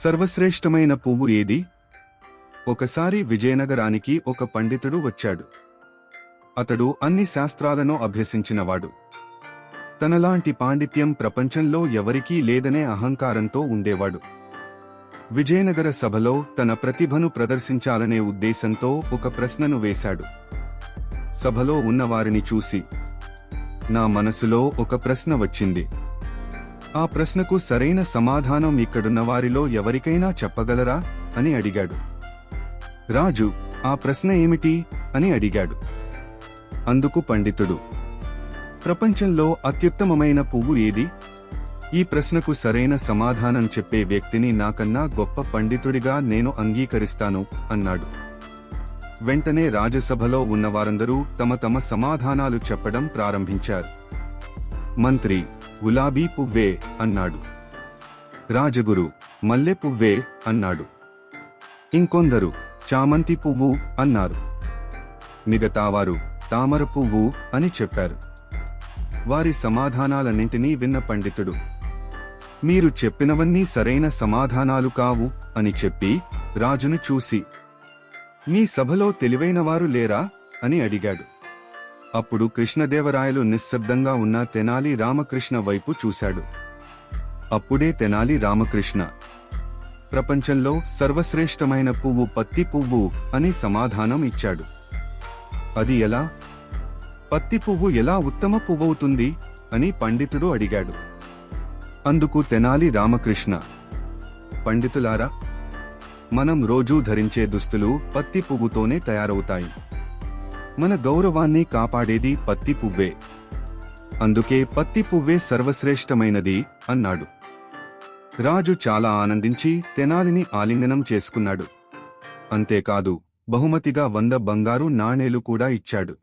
సర్వశ్రేష్టమైన పువ్వు ఏది? ఒకసారి విజయనగరానికి ఒక పండితుడు వచ్చాడు. అతడు అన్ని శాస్త్రాలను అభ్యసించినవాడు. తనలాంటి పాండిత్యం ప్రపంచంలో ఎవరికీ లేదనే అహంకారంతో ఉండేవాడు. విజయనగర సభలో తన ప్రతిభను ప్రదర్శించాలనే ఉద్దేశంతో ఒక ప్రశ్నను వేశాడు. సభలో ఉన్నవారిని చూసి, నా మనసులో ఒక ప్రశ్న వచ్చింది. ఆ ప్రశ్నకు సరైన సమాధానం ఇక్కడున్న వారిలో ఎవరికైనా చెప్పగలరా అని అడిగాడు. రాజు, ఆ ప్రశ్న ఏమిటి అని అడిగాడు. అందుకు పండితుడు, ప్రపంచంలో అత్యుత్తమమైన పువ్వు ఏది? ఈ ప్రశ్నకు సరైన సమాధానం చెప్పే వ్యక్తిని నాకన్నా గొప్ప పండితుడిగా నేను అంగీకరిస్తాను అన్నాడు. వెంటనే రాజసభలో ఉన్నవారందరూ తమ తమ సమాధానాలు చెప్పడం ప్రారంభించారు. మంత్రి, గులాబీ పువ్వే అన్నాడు. రాజగురు, మల్లె పువ్వే అన్నాడు. ఇంకొందరు చామంతి పువ్వు అన్నారు. మిగతావారు తామర పువ్వు అని చెప్పారు. వారి సమాధానాలన్నింటినీ విన్న పండితుడు, మీరు చెప్పినవన్నీ సరైన సమాధానాలు కావు అని చెప్పి రాజును చూసి, మీ సభలో తెలివైనవారు లేరా అని అడిగాడు. అప్పుడు కృష్ణదేవరాయలు నిశ్శబ్దంగా ఉన్న తెనాలి రామకృష్ణ వైపు చూశాడు. అప్పుడే తెనాలి రామకృష్ణ, ప్రపంచంలో సర్వశ్రేష్టమైన పువ్వు పత్తి పువ్వు అని సమాధానం ఇచ్చాడు. అది ఎలా? పత్తి పువ్వు ఎలా ఉత్తమ పువ్వవుతుంది అని పండితుడు అడిగాడు. అందుకు తెనాలి రామకృష్ణ, పండితులారా, మనం రోజూ ధరించే దుస్తులు పత్తి పువ్వుతోనే తయారవుతాయి. మన గౌరవాన్ని కాపాడేది పత్తి పువ్వే. అందుకే పత్తి పువ్వే సర్వశ్రేష్టమైనది అన్నాడు. రాజు చాలా ఆనందించి తెనాలిని ఆలింగనం చేసుకున్నాడు. అంతేకాదు, బహుమతిగా 100 బంగారు నాణేలు కూడా ఇచ్చాడు.